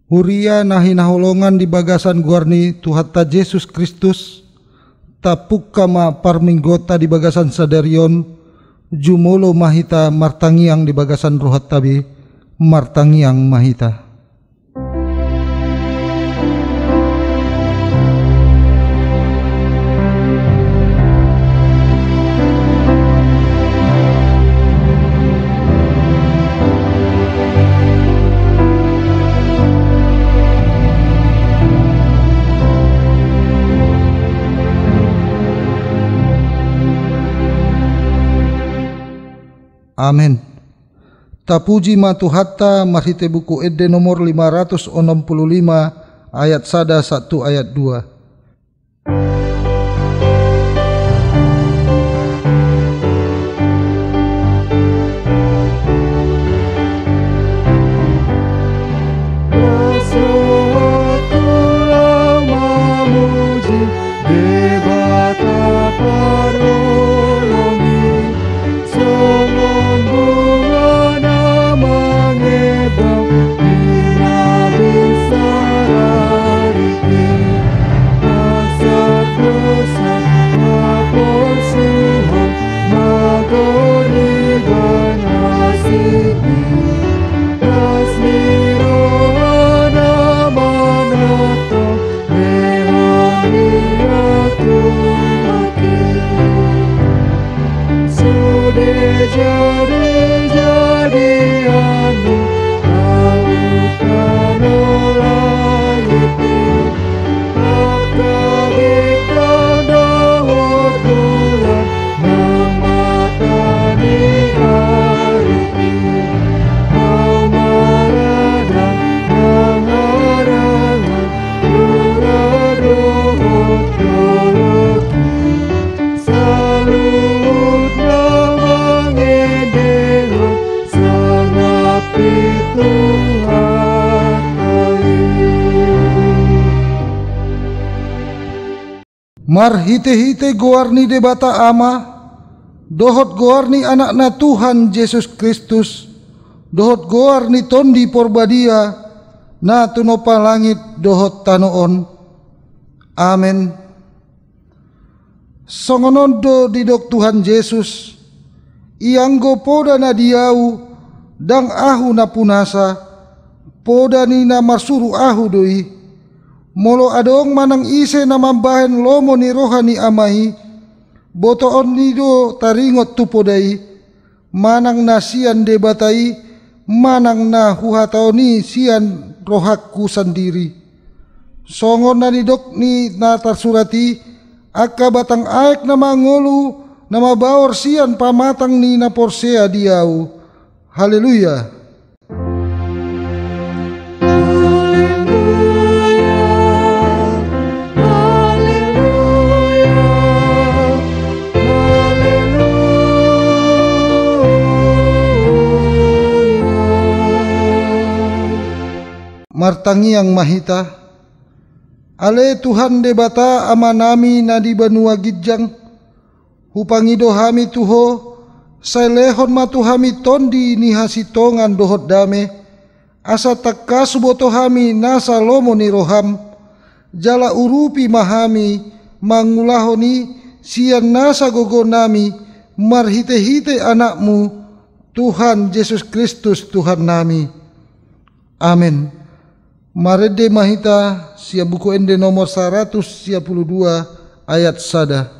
Huria nahi naholongan di bagasan guarni Tuhatta Yesus Kristus, tapuk kama parminggota di bagasan sadarion, jumolo mahita martangiang di bagasan rohat tabi, martangiang mahita. Amin. Tapuji ma Tuhatta marhite buku Ede nomor 565 ayat 1 ayat 2. Mar hite-hite goarni debata ama, dohot goarni anakna Tuhan Yesus Kristus, dohot goarni tondi porbadia, na tunopa langit dohot tanoon. Amen. Songonondo didok Tuhan Yesus, ianggo poda na diau, dang ahu na punasa, poda ni na marsuru ahu doi. Molo adong manang ise na mambahen lomo ni rohani amahi, botoon nido taringot tupodai, manang na sian debatai, manang na huhatao ni sian rohakku sendiri. Songon na nidok ni natarsurati, akka batang aek na mangolu, na mabaor sian pamatang ni na porsea diau. Haleluya. Martangiang mahita, ale Tuhan debata ama nami na di banua gidjang, hupangido hami tuho, sailehon matu hami tondi ni hasitongan dohot dame, asa takka suboto hami nasa lomo ni roham, jala urupi mahami, mangulahoni sian nasa gogo nami, marhite-hite anakmu, Tuhan Yesus Kristus Tuhan nami. Amin. Marede mahita sia buku Ende nomor 122 ayat 1.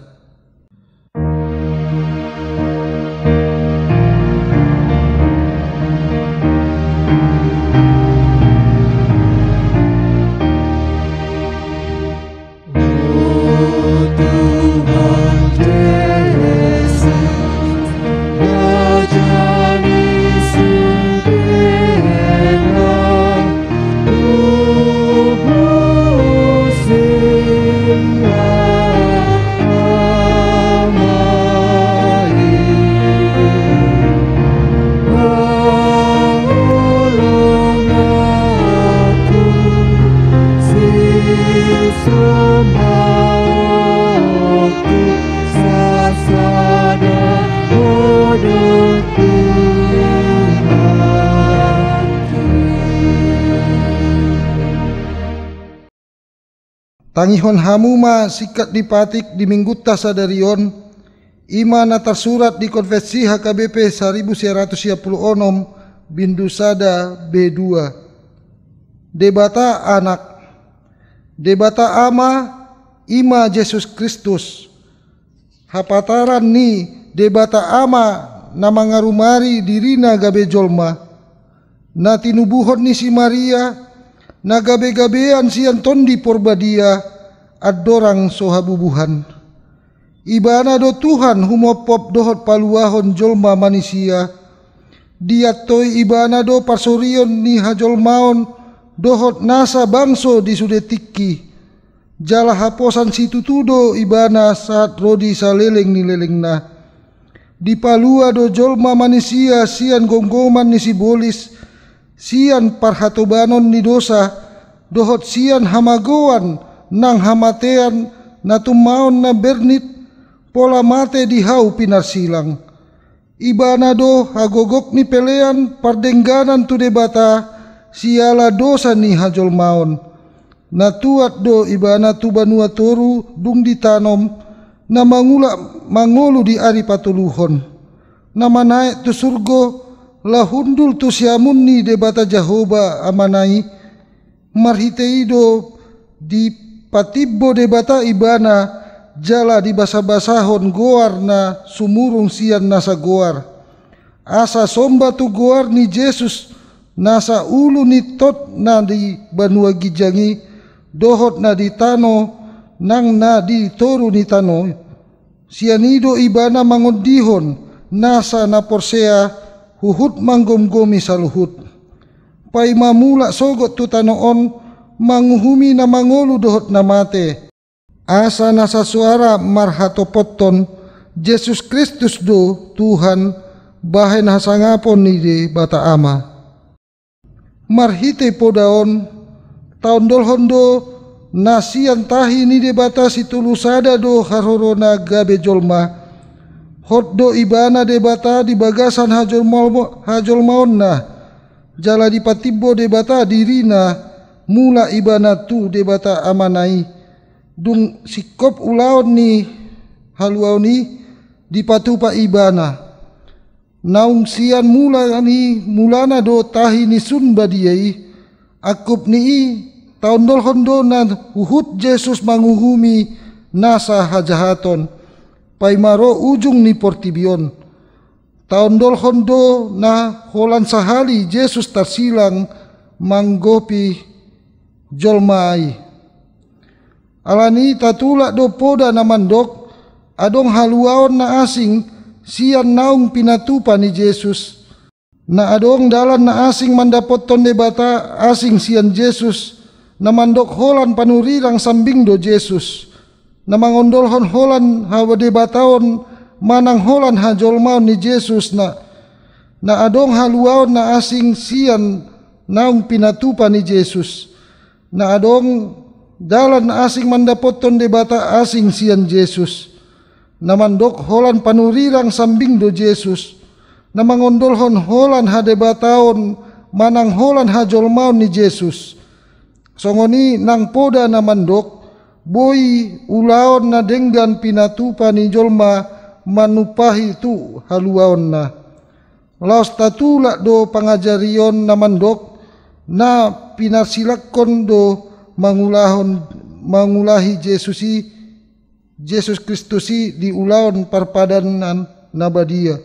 Tangihon hamuma sikat dipatik di minggutta sadarion, ima na tersurat di konvensi HKBP 1936 bindu sada B2. Debata anak, debata ama, ima Yesus Kristus. Hapataran ni debata ama na mangarumari dirina gabe jolma, na tinubuhon ni si Maria, na gabe-gabean siyan tondi porbadia, at dorang sohabubuhan. Ibana do Tuhan humopop dohot paluahon jolma manusia, diatoy ibana do pasorion ni hajolmaon dohot nasa bangso di sudetiki. Jala haposan situtudo ibana saat rodi saleleng ni leleng na. Di palua do jolma manusia sian gonggoman ni sibolis, sian parhatobanon ni dosa, dohot sian hamagoan nang hamatean na tumaon na bernit, pola mate di hau pinarsilang. Ibana do hagogok ni pelean pardengganan tu debata, siala dosa ni hajolmaon. Natuat do ibana tu banua toru dung ditanom, na mangulu di ari patuluhon. Na manaik tu surgo, lahundul tu siamun ni debata Jahoba amanai, marhiteido di patibbo debata ibana, jala di basa-basahon goar na sumurung sian nasa goar. Asa somba tu goar ni Yesus, nasa ulu ni tot na di banua gijangi, dohot na di tano, nang na di toru ni tano. Sianido ibana mangondihon, nasa na porsea, huhut manggomgomi sa luhut. Pai mamula sogot tu tanoon, manguhumi na mangolu dohot na mate. Asa nasa suara marhatopotton, Yesus Kristus do Tuhan, bahay na hasangapon ni de bata ama. Marhite podaon, taon dolhondo, nasian tahi ni de bata situlusada do harorona gabe jolma. Hot do ibana de bata di bagasan hajolmaon na, jala di patibbo de bata dirina, mula ibana tu de bata amanai. Dung sikop ulaon ni haluau ni di patupa ibana. Naung sian mulana do tahi ni sun badiai, akup ni taon dolhondo na uhut Yesus manguhumi nasa hajahaton, pai maro ujung ni portibion. Taon dolhondo na holan sahali Yesus tarsilang manggopi jolmai. Alani tatula do poda na mandok, adong haluaon na asing sian naung pinatupa ni Yesus. Na adong dalan na asing mandapoton de bata asing sian Yesus, na mandok holan panurirang sambing do Yesus. Na mangondolhon holan hawa de bataon manang holan hajolmaon ni Yesus na adong haluaon na asing sian naung pinatupa ni Yesus. Na adong dalan na asing mandapoton de bata asing sian Yesus. Na mandok holan panurirang sambing do Yesus. Na mangondolhon holan hadebataon manang holan hajolmaon ni Yesus. Songoni nang poda na mandok, boy ulaon na denggan pinatupa ni jolma manupahi tu haluaon na. Laos tatula do pangajarion na mandok, na pinasilakon do mangulahi Yesus Kristusi di ulaon parpadanan nabadia.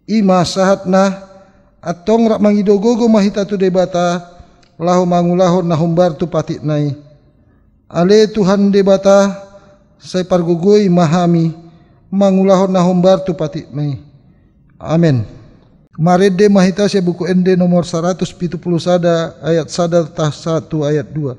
Ima sahat na atong rak mangidogogo mahita tu debata, lahu mangulahon na humbar tu patik nai. Ale Tuhan debata say pargugoy mahami, mangulahon na humbar tu patik nai. Amen. Marede mahita sa buku ende nomor 170 ayat 1 ayat 2.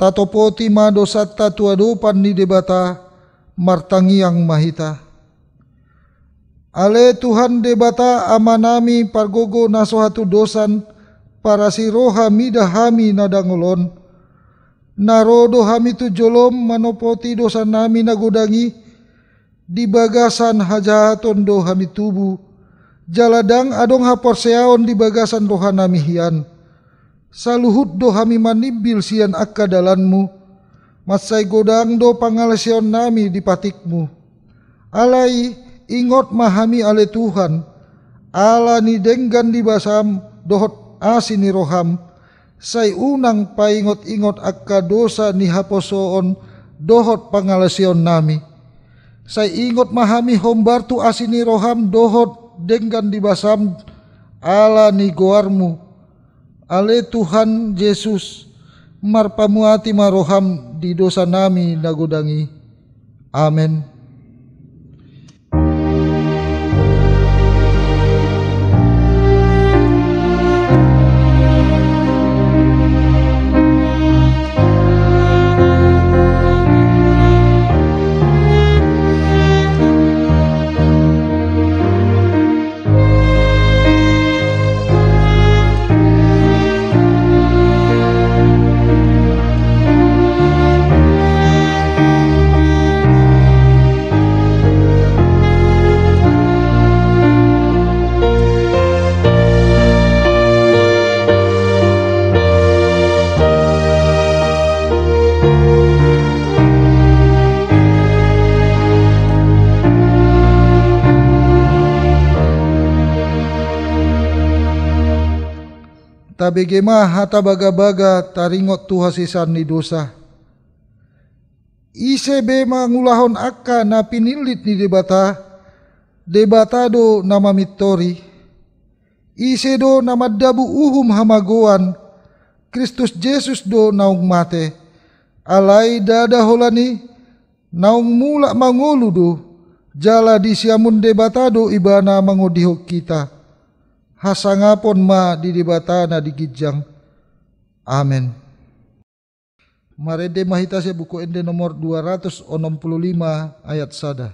Tatopoti mado satta tuadopan ni debata martangiang mahita. Ale Tuhan debata amanami pargogo naso hatu dosan para si roha mida hami nadangolon. Narodo hami tu jolom manopoti dosan nami nagodangi. Di bagasan hajahaton do hami tubu. Jaladang adong haporseaon di bagasan roha nami hian. Saluhut do hami manimbil sian akka dalanmu. Masai godang do pangalasion nami di patikmu. Alai ingot mahami ale Tuhan. Ala ni denggan di basam dohot asini roham. Say unang paingot-ingot akka dosa ni haposoon dohot pangalasion nami. Say ingot mahami hombartu asini roham dohot denggan di basam ala ni goarmu. Ale Tuhan Yesus marpamuati maroham di dosa nami nagodangi. Amen. Tabegema hata baga-baga taringot tuhasisan ni dosa. Ise be mangulahon akka na pinilit ni debata, debatado na mamitori. Ise do na maddabu uhum hamagoan, Kristus Jesus do naung mate. Alai dada holani, naung mula mangulu do, jala di siamun debatado ibana mangodihok kita. Hasangapon ma di debata na digijang. Amen. Marede mahita sa buku ende nomor 265 ayat sada.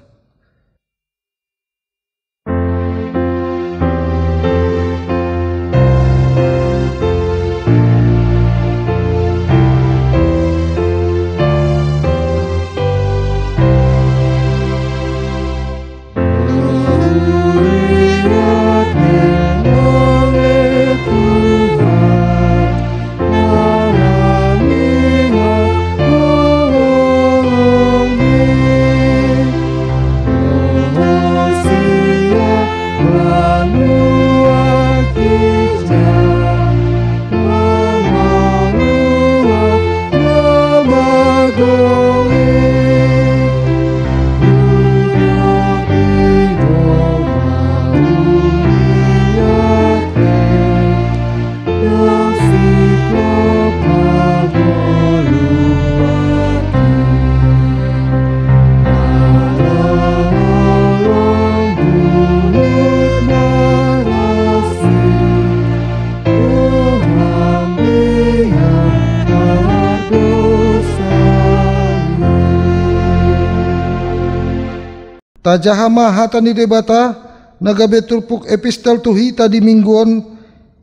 Tajahama hata ni debata nagabetulpuk epistel tuhita di mingguon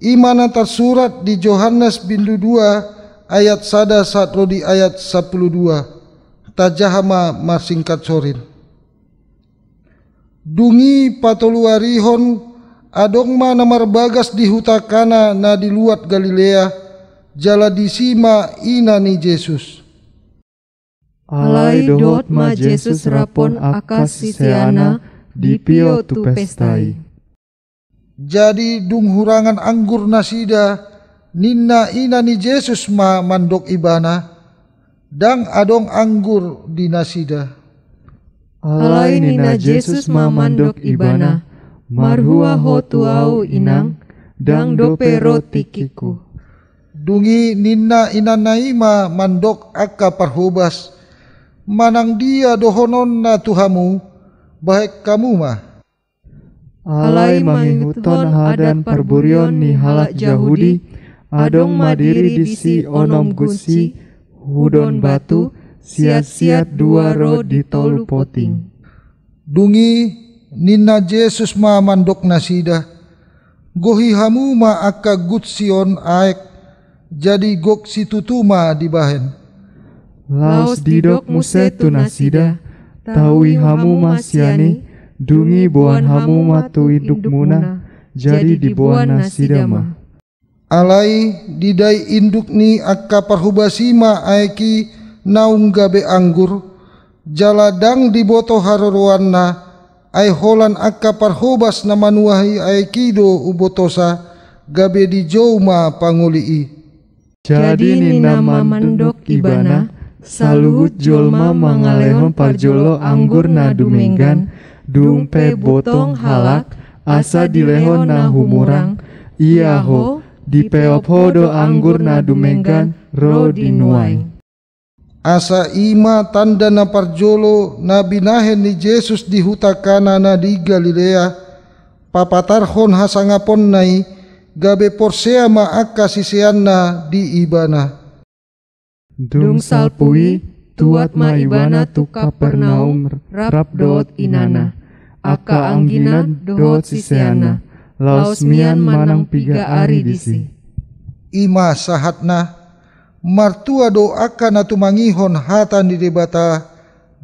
imana tersurat di Yohanes bindu 2 ayat sada satro di ayat 12. Tajahama masingkat sorin. Dungi patoluarihon adong ma namar bagas di hutakana na di luat Galilea jala disima ina ni Jesus. Alai dot ma Jesus rapon akas sisiana di pio tu pestai. Jadi dung hurangan anggur nasida ninna ina ni Jesus ma mandok ibana dang adong anggur di nasida. Alai nina Jesus ma mandok ibana marhua ho tuau inang dang dope roti kiku. Dungi ninna ina naima mandok akka parhubas manang dia dohonon na tuhamu baik kamu mah. Alai manginguton hadan parburion ni halak Jahudi, adong madiri disi onom gusi, hudon batu, siat-siat dua ro di tolu poting. Dungi nina Jesus ma mandok nasida, gohi hamu ma akka gutsion aek, jadi gok situtuma dibahen. Laos didok muse tu nasida, taui hamu masiani, dungi buan hamu ma tu induk muna, jadi dibuan nasida ma. Alai didai induk ni akka parhubasima aeki naung gabe anggur, jaladang diboto haruruanna, ay holan akka parhobas na manuahi aekido ubotosa, gabe di joma pangulii. Jadi ni nama mandok ibana, saluhut jolma mangalehon parjolo anggur na dumenggan, dumpe botong halak, asa dilehon na humurang, iya ho, di peop hodo anggur na dumenggan, ro dinuai. Asa ima tanda na parjolo na binahen ni Jesus di huta Kana na di Galilea, papatarhon hasangapon nai, gabe porsea ma akka sisean na di ibana. Dung salpui, tuat ma ibana tu Kapernaum, rap doot inana, aka anggina doot siseana, laos mian manang piga ari disi. Ima sahatna, martua do akka na tumangihon hatan di debata,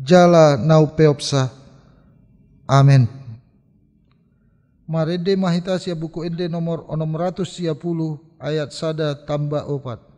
jala nau peopsa. Amen. Marede mahita sia buku ende nomor 610 ayat 1 tambah 4.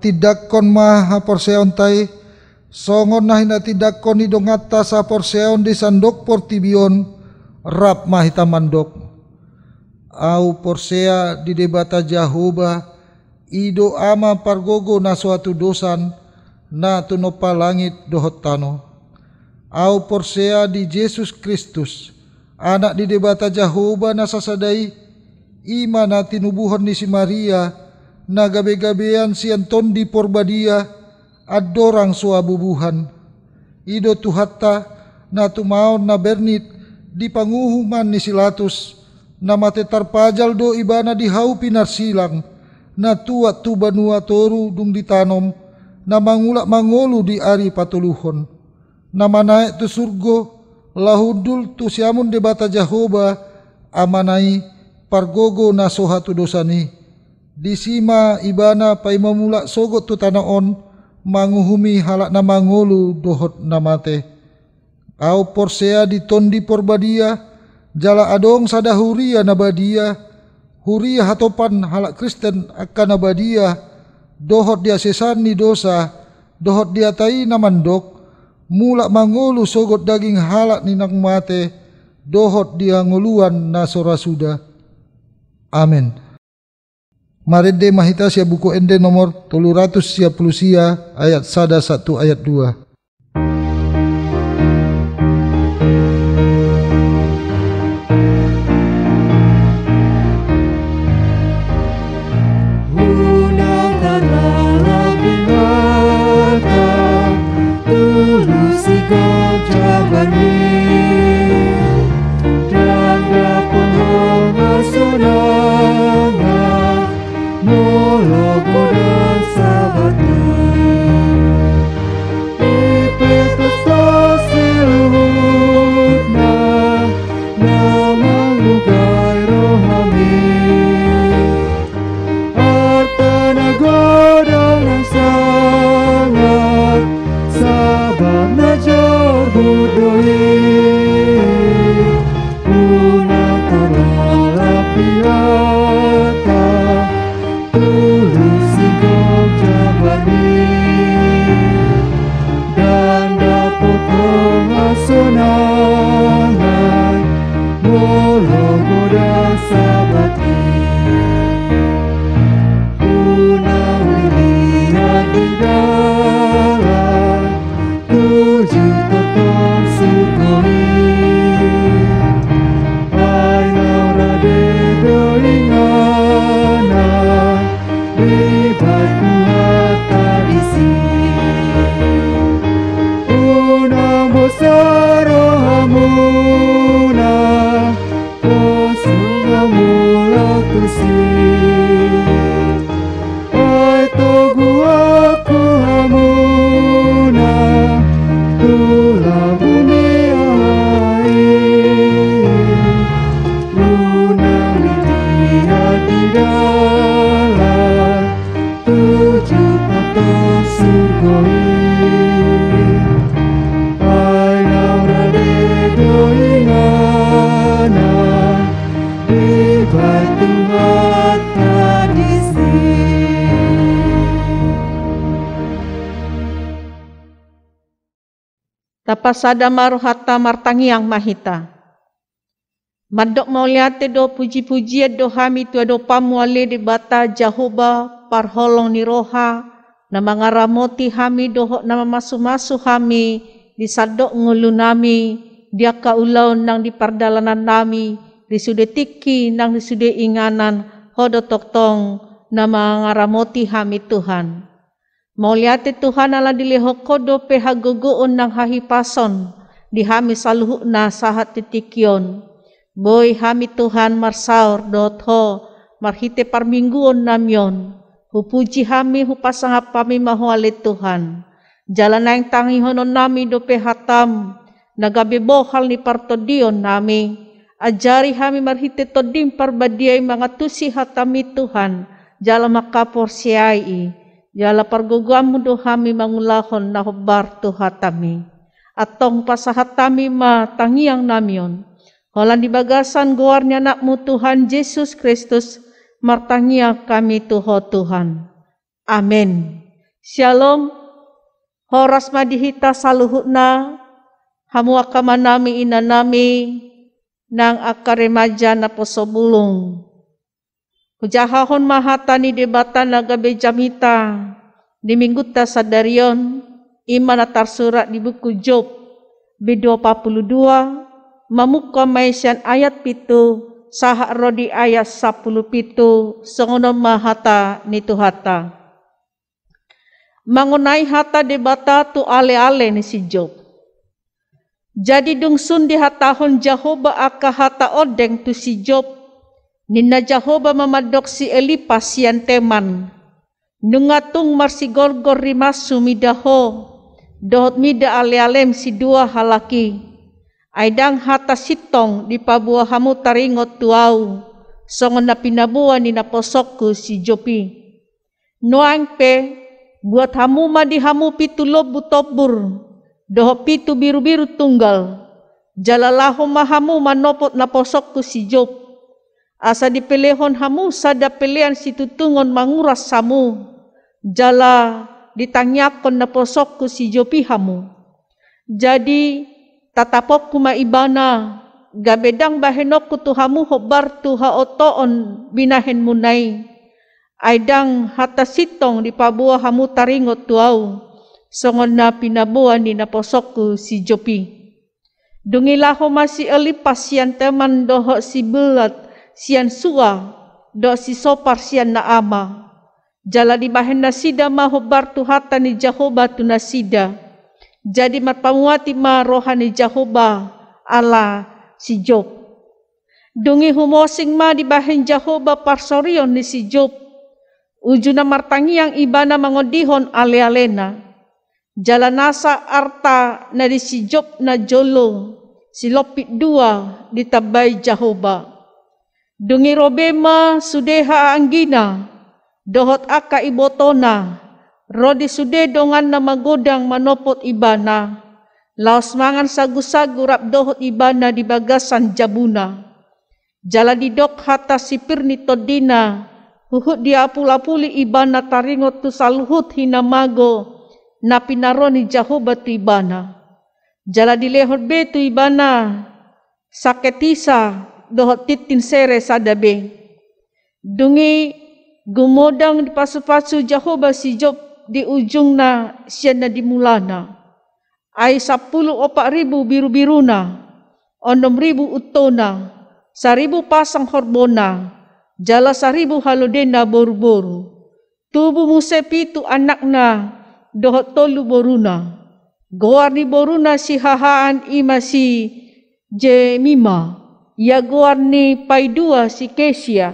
Tidak kon maha porseon tai, songon nahina tidak kon idongata sa porseon di sandok portibion, rap mahita mandok. Au porsea di debata Jahoba, ido ama pargogo na suatu dosan, na tunopa langit dohot tano. Au porsea di Yesus Kristus, anak di debata Jahoba na sasadai, ima na tinubuhon ni si Maria, na gabe-gabean si Anton di porbadia, adorang suabubuhan. Ido tuhatta na tumaon na bernit di panguhuman ni Silatus, na matetar pajal do ibana di hau pinarsilang, na tuat tu banua toru dung ditanom, na mangulak mangolu di ari patuluhon, na manaik tu surgo, lahudul tu siamun debata Jahoba, amanai pargogo na sohatu dosani. Disima ibana pai mamulak sogot tu tanaon, manguhumi halak na mangolu dohot na mate. Au porsea di tondi porbadia, jala adong sada huria na badia, huria hatopan halak Kristen akan na badia, dohot dia sesani dosa, dohot dia tai na mandok, mulak mangolu sogot daging halak ni nang mate, dohot dia nguluan na sorasuda. Amin. Marede mahita sia buku ende nomor 310 ayat 1 ayat 2. Molo goda sabatu pasada maruhata martangiang mahita. Madok mauliate do puji-puji do hami tu do pamuale di bata Jehovah parholong ni roha na mangaramoti hami dohok na masu-masu hami di sadok ngulu nami dia kaulaw nang di pardalanan nami di sudetiki nang di sude inganan hodo toktong na mangaramoti hami Tuhan. Mauliate Tuhan ala dilehok kodo pehaguguon nang hahipason di hami saluhuk na sahat titikion. Boy hami Tuhan marsaur dotho marhite parmingguon namyon. Hupuji hami hupasangap kami mahuale Tuhan. Jalan yang tangi honon nami dope hatam. Nagabe bohal ni partodion nami. Ajari hami marhite todim parbadiay mga tusi hatami Tuhan. Jala makapor siyai. Jala parguguamu do hami mangulahon na hubar tu hatami. Atong pasahatami ma tangiang namyon. Holan di bagasan goarnya nakmu Tuhan Yesus Kristus. Martangia kami Tuhan. Amin. Shalom. Horas madihita saluhutna. Hamu akamanami inanami. Nang akaremaja na posobulong. Hujahahon mahatani debatan nagabe jamita. Di mingguta sadarion. Iman atar surat di buku Job. B22. Mamuka maisyan ayat pitu. Sahak rodi ayat 17 songono mahata nitu hata. Mangunai hata debata tu ale-ale ni si Job. Jadi dungsun di hatahon Jehovah aka hata odeng tu si Job. Nina Jehovah mamadok si Elipas sian teman. Nungatung marsigorgor rimasu midaho. Dohot mida ale-alem si dua halaki. Aidang hata sitong di pabuah hamu taringot tuau. Songon na pinabuan ni naposokku si Jopi. Noang pe buat hamu madi hamu pitu lobu tobur. Doho pitu biru-biru tunggal. Jalalaho mahamu manopot naposokku si Job. Asa dipelehon hamu sada pelean si tutungon manguras samu. Jala ditanyakon naposokku si Jopi hamu. Jadi tatapok kuma ibana, gabedang bahenok kutuhamu hobar tuha otoon binahen munay. Aidang hata sitong di pabuah hamu taringot tuau, songon na pinabuan ni naposokku si Jopi. Dungilaho masih Elipas sian teman doho si belat, sian sua, doho si sopar sian na ama. Jala di bahen nasida mahobar tuhata ni Jehovah tu nasida. Jadi marpamuati ma rohani Jehovah ala si Job. Dungi humosing ma di bahen Jehovah parsorion ni si Job. Ujuna martangi yang ibana mangodihon ale-alena. Jalanasa arta na di si Job na jolo. Si lopit dua ditabai Jehovah. Dungi robema sudeha anggina. Dohot aka ibotona. Rodi sude dongan na magodang manopot ibana. Laos mangan sagu-sagu rap dohot ibana di bagasan jabuna. Jala didok hata sipir ni todina. Huhut dia apul-apuli ibana taringot tu saluhut hinamago. Na pinaroni Jehovah tu ibana. Jala dilehot be tu ibana. Saketisa dohot titin sere sadabe. Dungi gumodang di pasu-pasu Jehovah si Job. Di ujung na siya na dimulana. Ay 10,000 biru-biruna. 6,000 utona. 1,000 pasang horbona. Jala 1,000 halodena boru-boru. Tubuh musepitu anak na dohot tolu boruna. Goar ni boruna si hahaan ima si Jemima. Ia goar ni paidua si Kesia.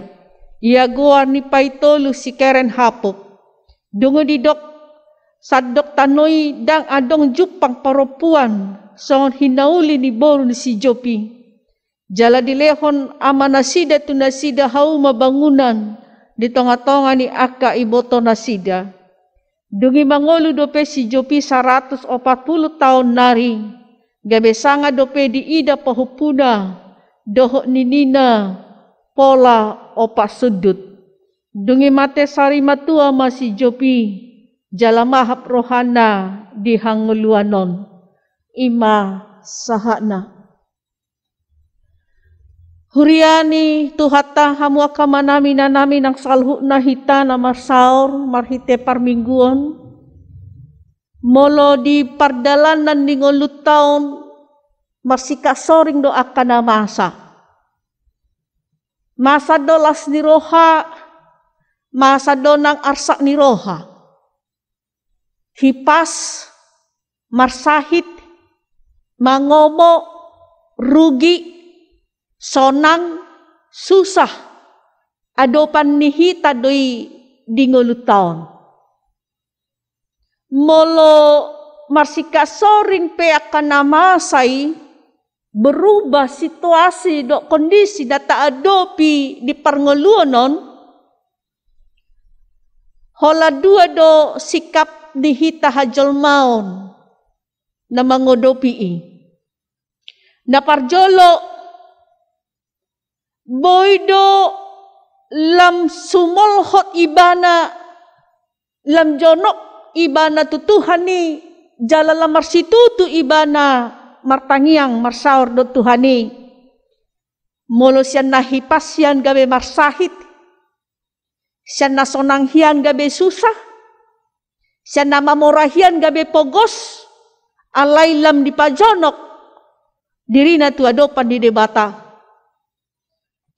Ia goar ni paitolu si Keren Hapok. Dungo didok sadok tanoi dang adong jupang paropuan songon hinauli ni boru ni si Jopi. Jala dilehon ama nasida tu nasida hauma bangunan di tonga-tonga ni aka iboto nasida. Dungi mangolu dope si Jopi 140 tahun nari. Gabe sanga dope di ida pahupuna dohok ninina pola opa sudut. Dungi mate sari matua masih Jopi. Jala mahap rohana di hanguluanon. ima sahana. Huriani tuhata hamu akamanami nanami nang salhu na hita na marsaur marhite parmingguon. Molo di pardalanan ni ngulut taon marsika soring do akana masa. Masa do las ni roha, masa do nang arsak ni roha. Hipas, marsahit, mangomo, rugi, sonang, susah, adopan nihita doi dingulut taon. Molo marsika soring pe akan namasai, berubah situasi do kondisi data adopi di parngoluonon, hola dua do sikap dihita hajol maon na mangodopi na parjolo boydo lam sumolhot ibana lam jonok ibana tutuhani jalala marsitutu ibana martangiang marsaur do tuhani molo siyan nahipas siyan gabe marsahit siyan nasonang hiyan gabe susah siyan namamurahian gabe pogos alay lam di pajonok diri na tu adopan di debata.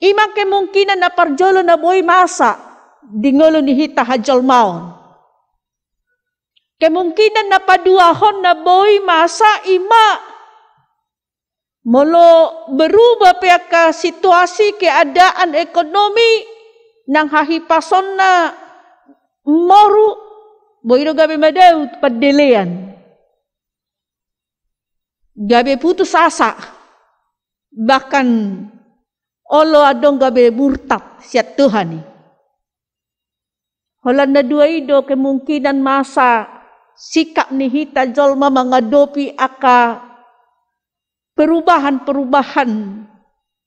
Imang kemungkinan na parjolo na boy masa dingolo ni hita hajol maon. Kemungkinan na paduahon na boy masa ima molo berubah peka situasi keadaan ekonomi nang hahipason na moru boy do gabe madaw padelean. Gabe putus asa bahkan olo adong gabe murtad siat Tuhan ni. Holan na dua ido kemungkinan masa sikap ni hita jolma mengadopi aka perubahan-perubahan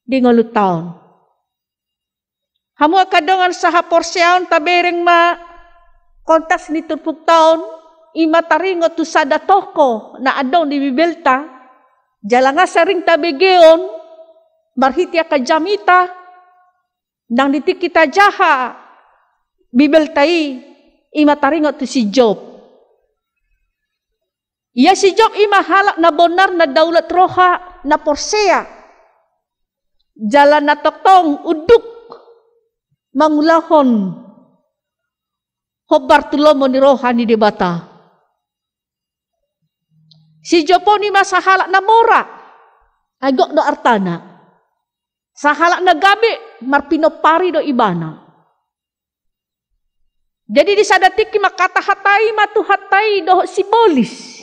di ngulut taon. Hamu kadongan saha porsiaon tabereng ma kontas ni turpuk taon ima taringo tu sada toko na adong di bibelta jalanga sering tabegeon marhitia ka jamita nang ditik kita jaha bibel tai ima taringot tu si Job. Ya si Job ima halak na bonar na daulat roha na porsea jalan na toktong uduk mangulahon hobar tulomo ni roha ni debata. Si Job ni masa halak na mora agok do artana. Sahalak na gabi, marpinopari do ibana. Jadi di sadatiki makatahatai matuhatai do sibolis.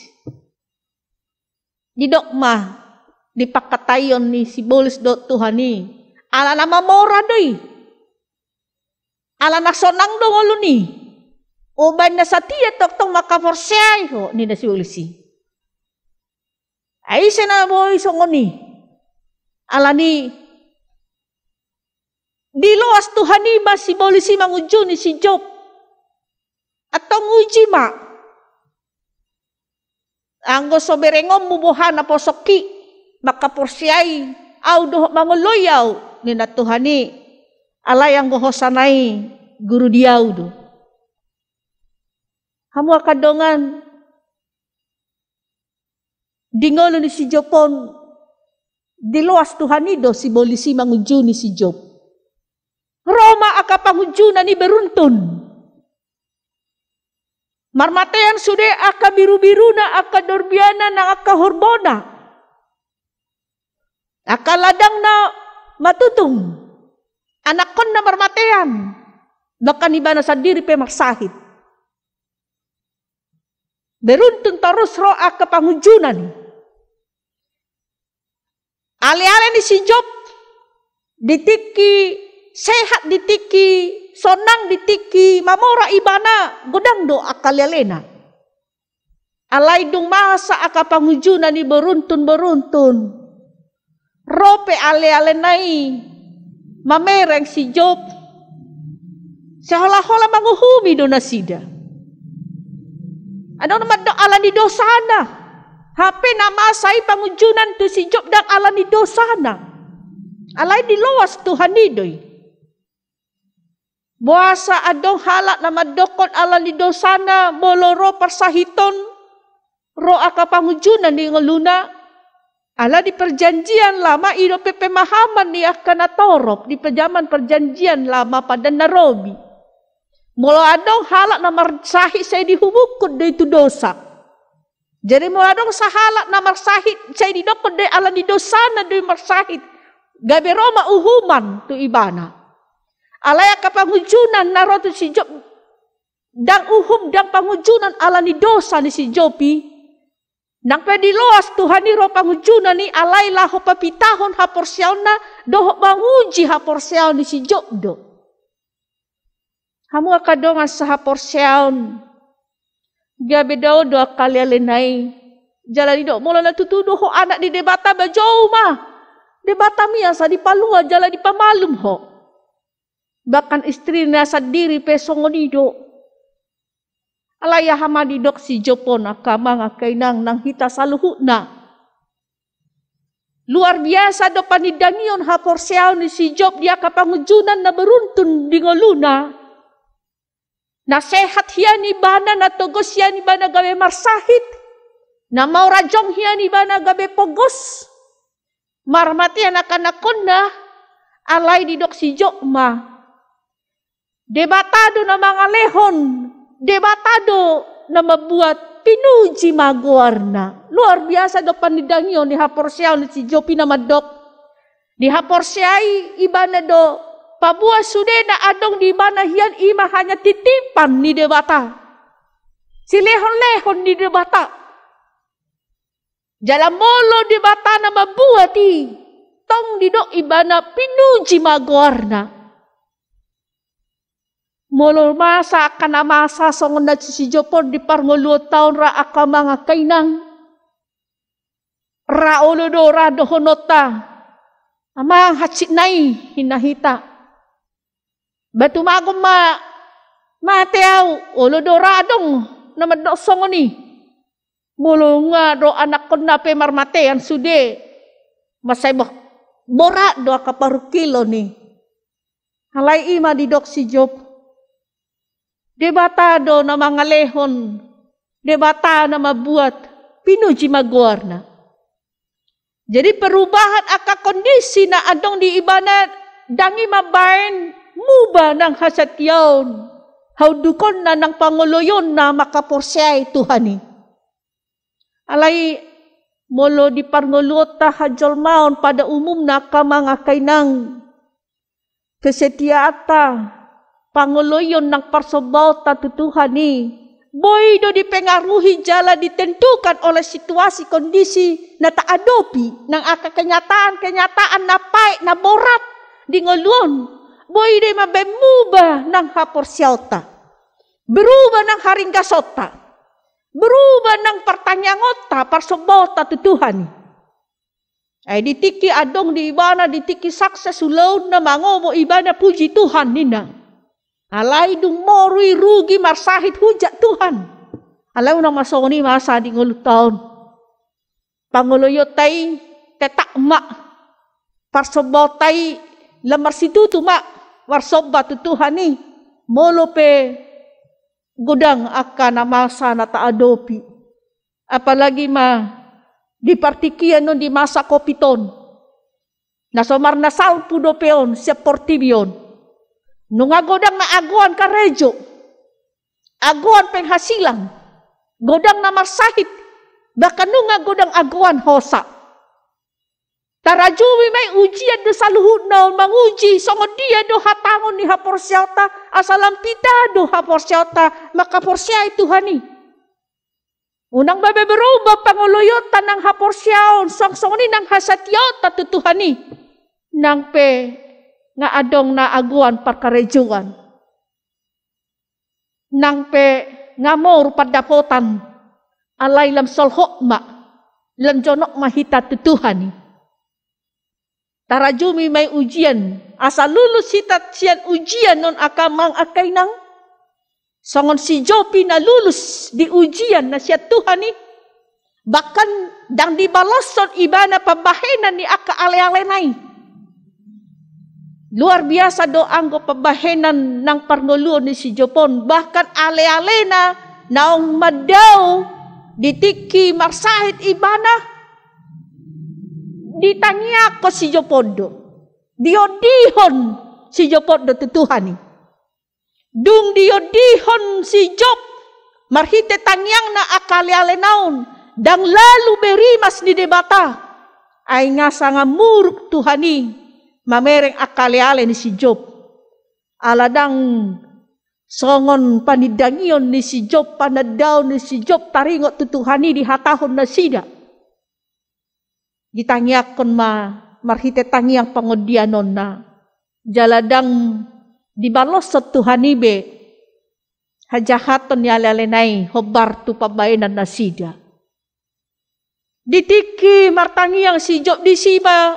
Di dokma, di pakatayon ni sibolis do Tuhani. Ala na mamora doy. Ala na sonang do ngolo ni. Uban na satia toktong makaporsyay ho ni na sibolisi. Ay siya na boy songoni. Ala ni diluas Tuhan iba si bolisi mangujo ni si Job atau nguji ma anggo soberengom mubuhan na posoki makaporsyai au doh manguloyaw ni na Tuhani alay ang gohosanay guru diyaw do. Hamu akadongan dingolo ni si Jopon diluas Tuhan ido si bolisi mangujo ni si Job. Roma akapangujunan ni beruntun. Marmatean sude aka biru-biruna aka dorbiana na aka horbona. Aka ladang na matutung. Anakon na marmatean. Bahkan ibana sa diri pe marsahit. Beruntun terus ro aka pangujunan. Ale-ale ni si Job ditiki sehat ditiki, sonang ditiki, mamora ibana, godang do akalyalena. Alay dung masa aka pangujunan ni beruntun-beruntun. Rope ale-ale nai, mamereng si Job. Sehola-hola manguhumi do nasida. Ano naman do ala ni dosana. Hape namasay pangujunan tu si Job dang ala ni dosana. Alay di lawas Tuhan nidoy. Buasa adong halak na madokon ala ni dosana moloro persahiton ro aka pangujunan ni ngeluna. Ala di perjanjian lama ido pemahaman ni akan atorop di pejaman perjanjian lama pada Narobi. Mula adong halak na marsahi saya dihubukut do itu dosa. Jadi mula adong sahalak na marsahi saya didokot do ala di dosana do marsahit. Gabe Roma uhuman tu ibana. Alaya ka pangujunan naro tu si Job dang uhum dang pangujunan ala ni dosa ni si Jobi. Nang pedi loas Tuhan ni ro pangujunan ni alay laho papitahon haporsiaw na doho manguji haporsiaw ni si Job do. Hamu akadongan sa haporsiaw. Gabe daw do akali alenay. Jalani do mula na tutudo ho anak di debata bajau mah. Debata miya sa di palua jala di pamalum ho. Bahkan istri nasa diri pesongonido. Alaya hamadi dok si Jopon akama ngakainang nang hita saluhu na. Luar biasa do panidangion haporsiaw ni si Job dia kapangujunan na beruntun di ngoluna. Nasehat hiya ni bana na togos hiya ni bana gabe marsahit. Na mau rajong hiya ni bana gabe pogos. Marmatian akan nakonna alay di dok si Job ma. Debatado na mga lehon. Debatado na mabuat pinuji maguarna. Luar biasa do panidangyo ni haporsiaw ni si Job pinamadok. Di haporsiay ibana do pabuas sude na adong di mana hiyan ima hanya titipan ni debata. Si lehon-lehon ni debata. Jalamolo debata na mabuati. Tong di do ibana pinuji maguarna. Molo masa akan masa songon na si Jopon di parngoluo taon ra aka mga kainang. Ra olo do ra dohonota. Amang hatsit nai hinahita. Batu magom mateaw olo do ra dong na madok songon ni. Molo nga do anak ko na pe marmatean sude. Masay bora do aka parukilo ni. Halay ima di dok si Job. Debatado na mga lehon, debata na mabuat, pinuji maguarna. Jadi perubahan aka kondisi na adong di ibana dangi mabain muba ng hasatyaw. Haudukon na ng panguloyon na makaporsiyay Tuhani. Alay molo di parngulota hajol maon pada umum na ka mga kainang kesetiaata. Panguloyon ng parsobaw tatutuhan ni. Boy do dipengaruhi jala ditentukan oleh situasi kondisi na taadopi ng kenyataan na pay na borat di ngolon. Boy do mabemuba ng haporsyauta. Berubah ng haringgasota. Berubah ng pertanyangota parsobaw tatutuhan ni. Ay ditiki adong di ibana ditiki saksa sulaw na mangomo ibana puji Tuhan nina. Alay dung morui rugi marsahit hujat Tuhan. Alay unang masoni masa di ngulutaon. Panguloyo tay tetak mak. Parsobaw tay lamar situtu mak. Warsoba tu Tuhan ni. Molo pe gudang akan masa na taadopi. Apalagi dipartikian nun di masa kopiton. Nasomar na salpu do peon siap portibion. Nung agodang na aguan ka rejo, aguan penghasilan, godang na marsahit, baka nung agodang aguan hosa. Tarajumi may ujian do sa luhud na manguji, songon dia do hatangon ni haporsyauta, asalam pita do haporsyauta, makaporsyay Tuhani. Unang babeberubah panguloyotan ng haporsyaon, song ni ng hasatyauta tutuhani, nang pe, nga adong na aguan parkarejuan. Nang pe nga mor padapotan alay lam solhokma lam jonok mahita tutuhan. Tarajumi may ujian asa lulus hitat siyan ujian non akamang akay nang songon si Jopi na lulus di ujian na siya Tuhani Bahkan dang dibalosot ibana pabahenan ni aka ale-ale nai. Luar biasa doang ko pabahenan ng parngoluan ni si Jopon. Bahkan ale-ale na naong madaw ditiki marsahit ibana. Ditanya ko si Jopondo. Diodihon si Jopondo tutuhani. Dung diodihon si Job. Marhite tangyang na akali-ale naon. Dang lalu berimas ni debata. Ay nga sa nga muruk tuhani. Mamereng akali-ale ni si Job. Aladang songon panidangion ni si Job. Panadaw ni si Job. Taringot tutuhani di hatahon na sida. Ditanyakon marhite tangyang pangodianon na. Jaladang dibalosot tuhanibe. Hajahaton ni alalenay hobar tu pabayanan na sida. Ditiki martangiang si Job di siba.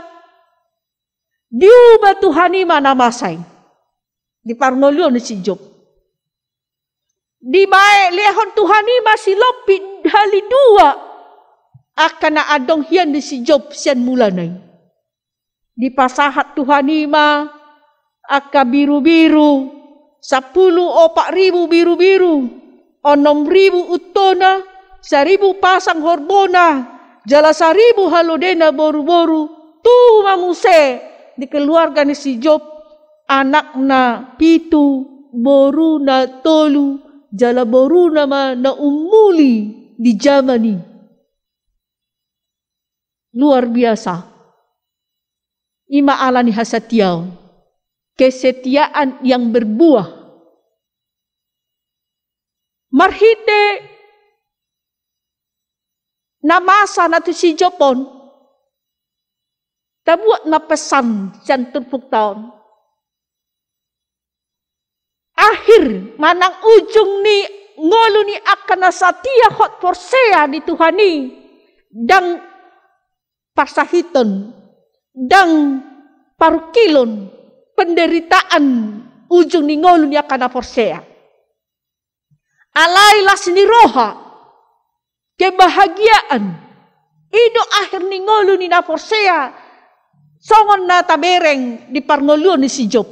Diuba tuhanima namasay. Di parngolyo ni si Job. Di bae lehon tuhanima si Lopi halidua. Akan na adong hiyan ni si Job siyan mulanay. Di pasahat tuhanima. Aka biru-biru. 10,000 biru-biru, 6,000 utona, 1,000 pasang horbona, jala 1,000 halodena boru-boru, tu mamuse di keluarga ni si Job, anak na 7, boru na 3, jala boru nama na umuli di Jamani. Luar biasa. Imaala ni hasatiaw. Kesetiaan yang berbuah. Marhite namasa na to si Jopon. Tabuat na pesan siyan turpuk taon. Akhir manang ujung ni ngolo ni akan nasatia hot forsea di Tuhani. Dang pasahiton. Dang parukilon. Penderitaan ujung ni ngolun ya kana forsea. Alailas ni roha. Kebahagiaan. Ido akhir ni ngolun ni na forsea. Songon na tabereng di parngolun ni si Job.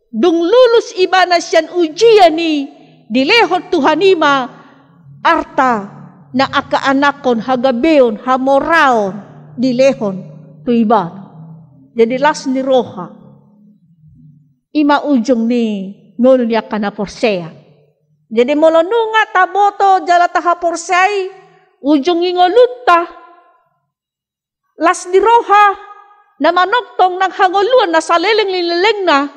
Dung lulus ibana siyan ujian ni dilehot Tuhanima. Arta na akaanakon hagabeon hamoraon dilehon tu ibana. Jadi las ni roha. Ima ujung ni ngolun ya kana forsea. Jadi molonunga taboto jala taha forsei ujung ngolutta las di roha na manoktong nang hangoluan na saleleng-leleng na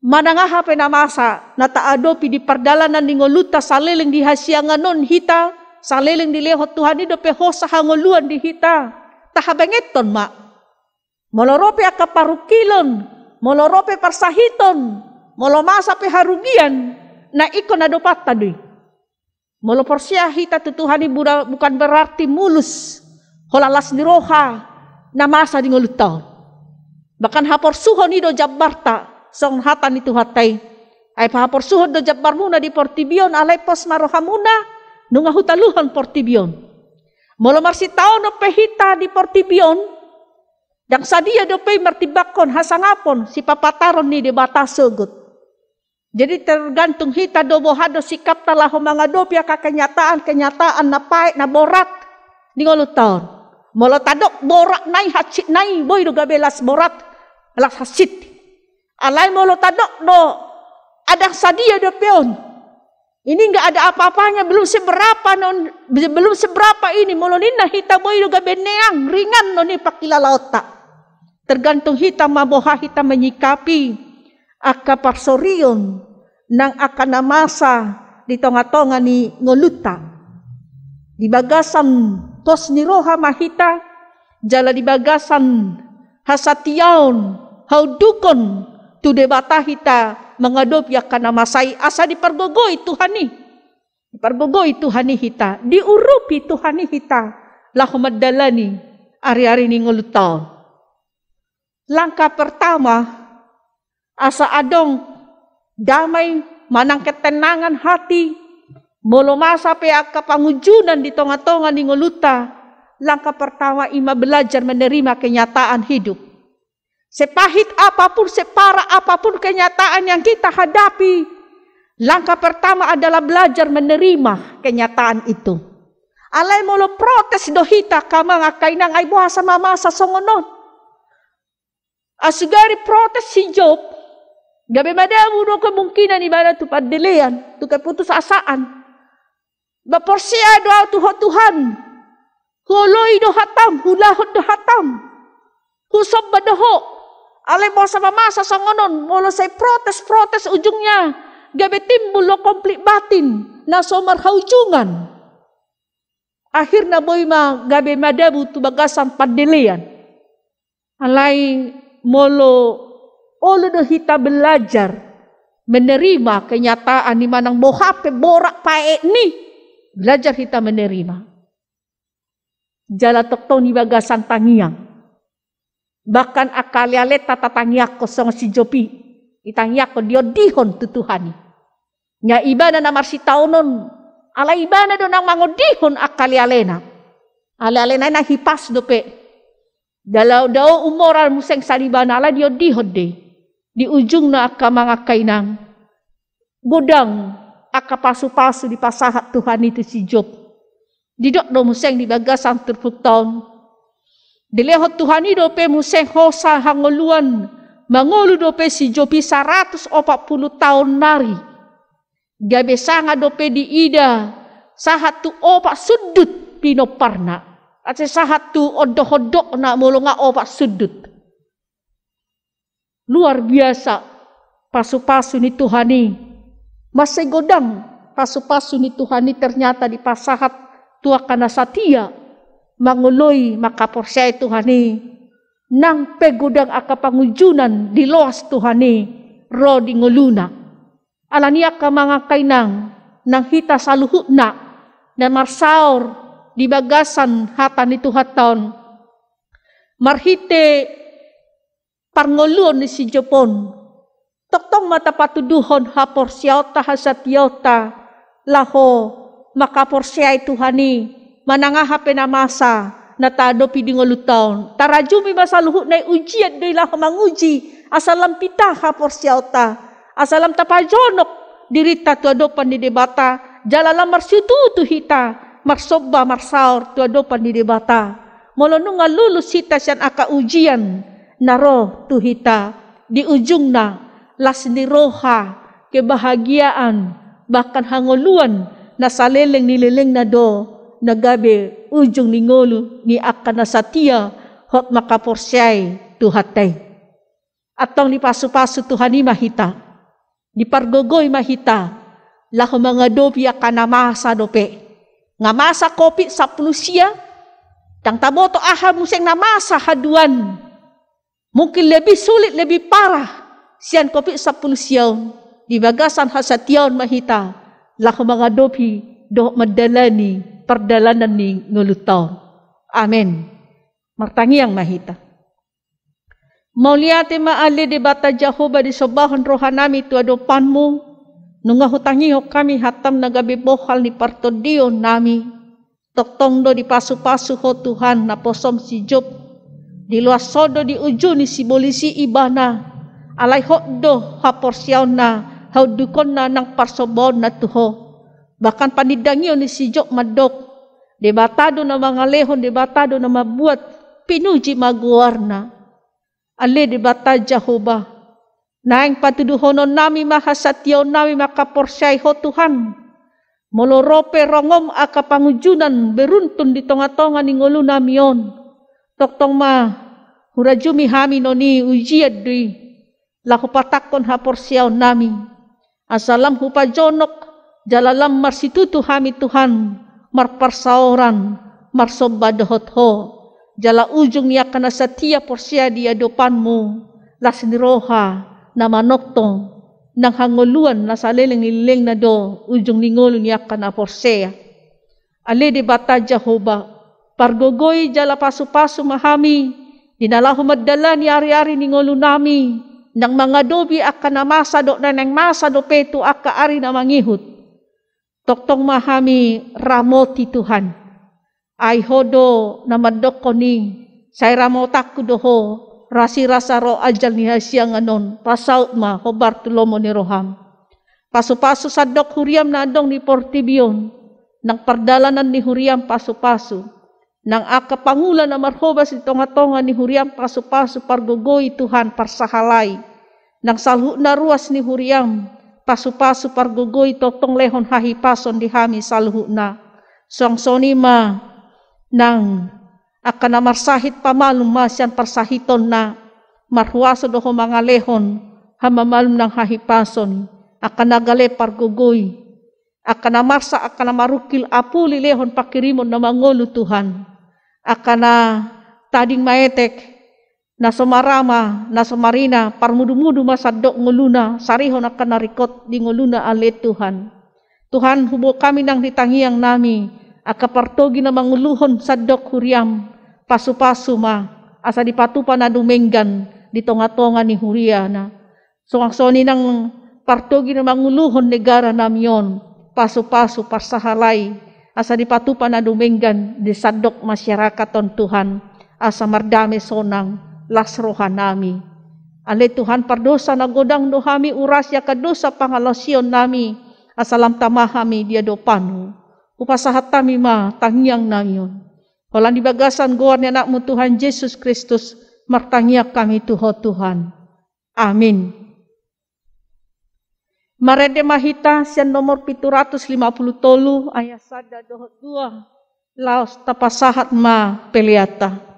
manangaha penamasa na taadopi di pardalanan ni ngolutta saleleng di hasianganon hita saleleng di lehot Tuhan ido pehosa hangoluan di hita tahabengeton mak molorope akaparukilon molorope parsahiton, molomasa pe harugian, na iko na dopat tadi. Molo porsia hita tutuhani bukan berarti mulus, holalas ni roha, na masa di ngolutaw. Bahkan hapor suhon ido jabbarta, song hatan itu hatai. Ay pahapor suhon do jabbar muna di portibion, alay pos marohamuna, nunga hutaluhon portibion. Molo marsitaw no pehita di portibion, dan sadia dopay martibakon hasangapon si papataron ni debata segut. Jadi tergantung hita dobohado sikap talaho mga dopya kenyataan na pait na borat ni ngolutaon. Molo tadok borak nai hacit nai boy do gabelas borat alas hasit. Alay molo tadok do ada sadia dopeon. Ini enggak ada apa-apanya belum seberapa ini molo nina hita boy do gabeneang ringan no ni pakilalaota. Tergantung hita maboha hita menyikapi akaparsorion nang akan namasa di tonga-tonga ni ngoluta. Di bagasan tos ni roha mahita jala di bagasan hasatiaon haudukon tu debata hita mengadop ya kana masai asa dipergogoi Tuhani. Dipergogoi Tuhani hita, diurupi Tuhani hita lahumaddalani ari-ari ni ngolutaon. Langkah pertama, asa adong damai manang ketenangan hati, Molo masa pe akka pangujunan di tonga-tonga ni ngoluta. Langkah pertama ima belajar menerima kenyataan hidup. Sepahit apapun, separah apapun kenyataan yang kita hadapi, langkah pertama adalah belajar menerima kenyataan itu. Alai molo protes dohita kamang akainang ay buhasa mamasa songonon. Asugari protes si Job, gabi madamu do kemungkinan ibadah tu padelean, tu keputus asaan. Baporsia doa Tuhan, huloi do hatam, hulahot do hatam, husob badoho. Alai buhasa mamasa songonon, molo say protes ujungnya, gabi timbul lo konflik batin, na somar haujungan. Akhirnya boy ma gabe madabu tu bagasan padelean. Alai molo olo do hita belajar menerima kenyataan di manang bohape borak pae ni. Belajar hita menerima. Jala tokto ni bagasan tangiang. Bahkan akali-ale tata tangiak ko song si Jopi. Itangiak ko dio dihon tutuhani. Nya ibadah na marsi taunon. Ala ibana do nang mangodihon akali-alena. Ale-alena na hipas dope. Dalau umoral museng salibana ala dio dihon de. Di ujung na akka mga kainang. Godang akka pasu-pasu di pasahat Tuhan itu si Job. Didok do museng di bagasan terpuktaon. Dilehot Tuhan itu dope museng hosa hangoluan. Mangolu dope si Jobi 140 tahun nari. Gabe sanga dope di ida sahatu opak sudut pinoparna. Ate sahatu odoh-odok na molonga opak sudut. Luar biasa pasu-pasu ni Tuhani. Masih godang pasu-pasu ni Tuhani ternyata di pasahat tua kana satia. Manguloi makaporsai Tuhani. Nang pegodang aka pangujunan di loas Tuhani. Ro di ngoluna. Alania ka mga kainang nang hita saluhut na marsaur di bagasan hata ni Tuhaton. Marhite parngoluan ni si Jopon. Toktong mata patuduhon haporsiauta hasatiauta laho makaporsiay Tuhani. Manangah penamasa na tadopi di ngolutaon. Tarajumi masaluhut na ujian doy laho manguji asalam pita haporsiauta. Asalam tapajonok dirita tu adopan di debata. Jalalam marsutu tu hita. Marsoba marsaur tu adopan di debata. Molonunga lulus hita siyan aka ujian. Naro tu hita. Di ujung na. Las ni roha. Kebahagiaan. Bahkan hangoluan. Nasaleleng nileleng na do. Nagabe ujung ni ngolu. Ni akan nasatia. Hot makaporsyay tu hatay. Atong ni pasu-pasu Tuhan ni mahita. Di pargogoy mahita, laho mga dopi akan namasa dope. Ngamasa kopi sa pulusia, tang taboto aha museng namasa haduan. Mungkin lebih sulit, lebih parah. Sian kopi sa pulusia, di bagasan hasation mahita, laho mga dopi do madalani perdalanan ni ngulutaw. Amen. Martangiang mahita. Mauliate maali di bata Jehovah di sobahon rohanami tu adopanmu. Nunga hutangiho kami hatam nagabi bohal ni partodio nami. Toktong do di pasu-pasu ho Tuhan na posom si Job. Di luas sodo di ujun ni si bolisi ibana. Alay hotdo haporsyaw na haudukon na ng parsobon na tuho. Bahkan panidangyo ni si Job madok. Debatado na mga lehon, debatado na mabuat. Pinuji maguwarna. Ali di bata Jehovah. Naing patuduhonon nami mahasatyaw nami makaporsyay ho Tuhan. Molorope rongom aka pangujunan beruntun di tonga-tonga ni ngulu nami yon. Toktong ma hurajumi hami noni ujiad di. Lahu patakon haporsyaw nami. Asalam hupajonok jalalam marsitutu hami Tuhan. Marparsauran marsobadahot ho. Jala ujung niya kana satia porsya di adopanmu. Las niroha na manoktong. Nang hanguluan na saleleng-ileng na do. Ujung ningolo niya kana porsya. Ali di bata Jehovah. Pargogoy jala pasu-pasu mahami. Dinalahu madala ni ari-ari ningolo nami. Nang mga dobi akan namasa do na nang masa do peto aka ari na mangihut. Toktong mahami ramoti Tuhan. Ay hodo namadok ko ni say ramotak ko doho rasi rasa ro ajal ni hasyang anon pasaut ma ho Bartolomo ni Roham. Pasu-pasu sadok huriam na adong ni Portibion nang pardalanan ni huriam pasu-pasu. Nang akapangulan na marhobas ni tonga-tonga ni huriam pasu-pasu pargogoy Tuhan parsahalay. Nang salhu na ruas ni huriam pasu-pasu pargogoy totong lehon hahipason di hami salhu na. Songsoni ma nang akan na marsahit pamalum masyan parsahiton na marhuaso doho mga lehon hamamalum ng hahipason akan nagale pargugoy akan na marsa akan na marukil apuli lehon pakirimon na mangolo Tuhan akan na tading maetek na somarama na somarina parmudu-mudu masadok nguluna sarihon akan narikot di nguluna alit Tuhan. Tuhan hubo kami nang ditangiang nami akapartogi na manguluhon sadok huriam pasu-pasu ma asa dipatupan na dumenggan di tonga-tonga ni huria na soangsoni nang partogi na manguluhon negara namion pasu-pasu parsahalay asa dipatupan na dumenggan di sadok masyarakaton Tuhan asa mardame sonang lasrohan nami ale Tuhan pardosa na godang dohami urasya kadosa pangalasyon nami asalam tamahami dia dopanu upasahat kami ma tangyang nayon. Walang dibagasan goan ni anakmu Tuhan Yesus Kristus martangyak kami Tuhan. Amin. Marede mahita sian nomor 750 tolu ayat 1-2 laos tapasahat ma peliata.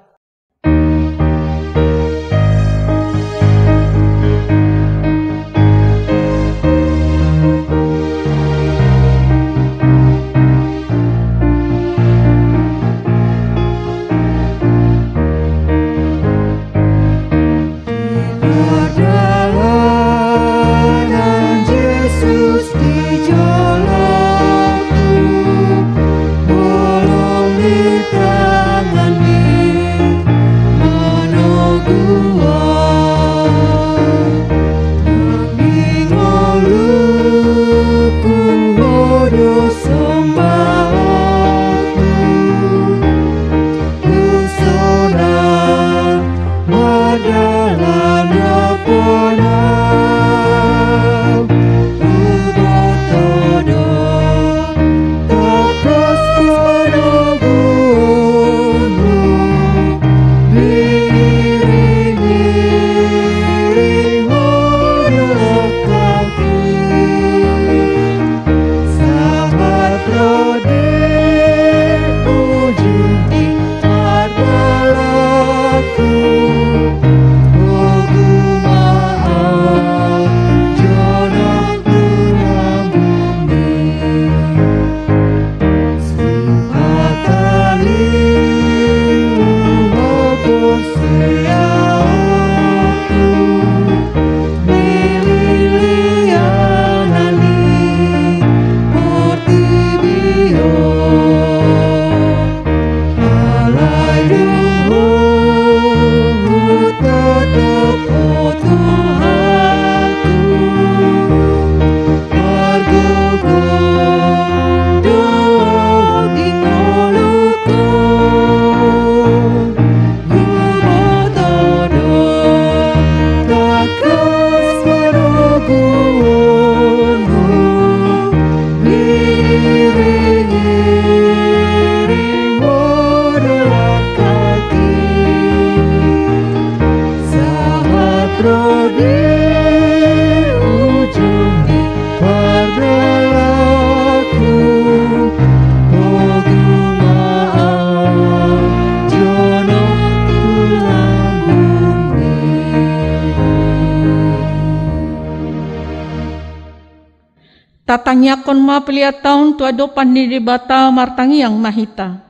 Tatanyakon ma peliataun tu adopan ni debata martangiang mahita.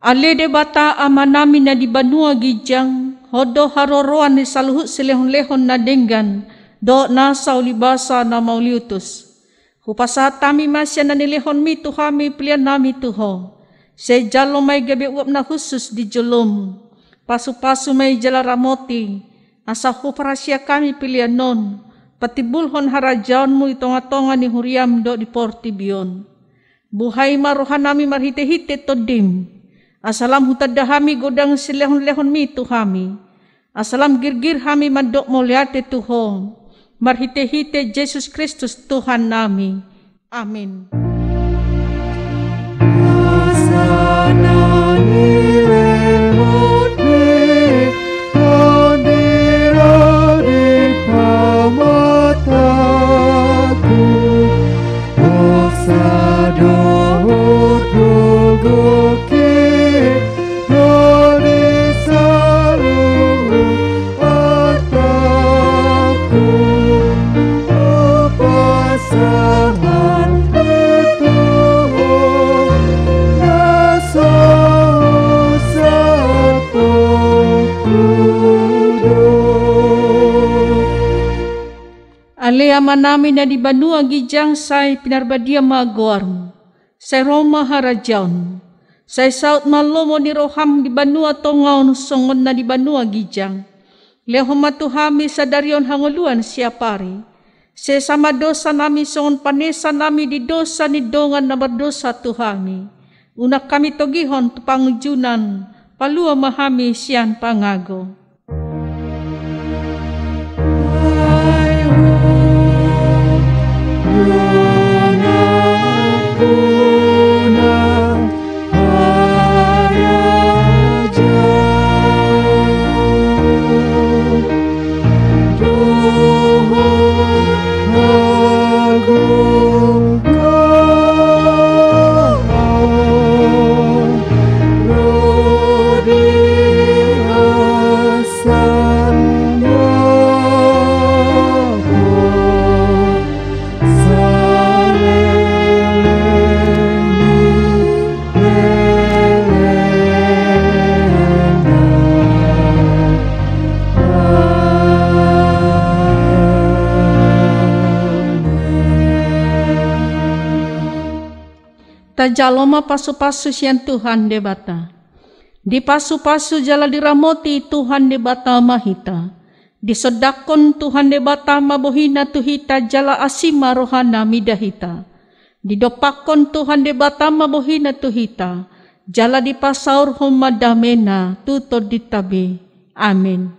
Ale debata amanami na di banua gijang, hodo haroroan ni saluhut silehon-lehon na denggan, do nasa ulibasa na mauliutus. Hupasatami masya na nilehon mi tuhami pelian nami tuho. Se jalo may gabi uap na khusus di jolom. Pasu-pasu may jala ramoti, asa huparasya kami pilihan non, patibulhon harajaonmu itonga-tonga ni huriam do di portibion. Buhay marohanami marhite-hite todim. Asalam hutadahami godang silehon-lehon mi tuhami. Asalam girgir hami mandok moliate Tuhan. Marhite-hite Yesus Kristus Tuhan nami. Amin. Alea manami na di banua gijang say pinarbadia magoarm. Say Roma harajaon. Say saut malomo ni roham di banua tongaon songon na di banua gijang. Lehom matuhami sa darion hanguluan siapari. Say sama dosa nami songon panesa nami di dosa ni dongan na berdosa tuhami. Unak kami togihon tupangujunan. Palua mahami sian pangago. Jaloma pasu-pasu sian Tuhan debata. Di pasu-pasu jala diramoti Tuhan debata mahita. Di sodakon Tuhan debata mabohina tuhita jala asima rohana midahita. Di dopakon Tuhan debata mabohina tuhita. Jala di pasaur homadamena tutod ditabi. Amin.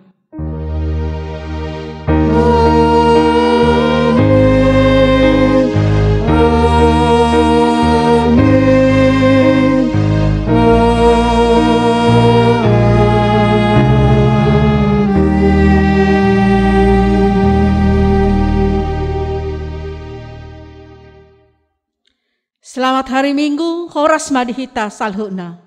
Selamat hari Minggu, horas madihita salhuna.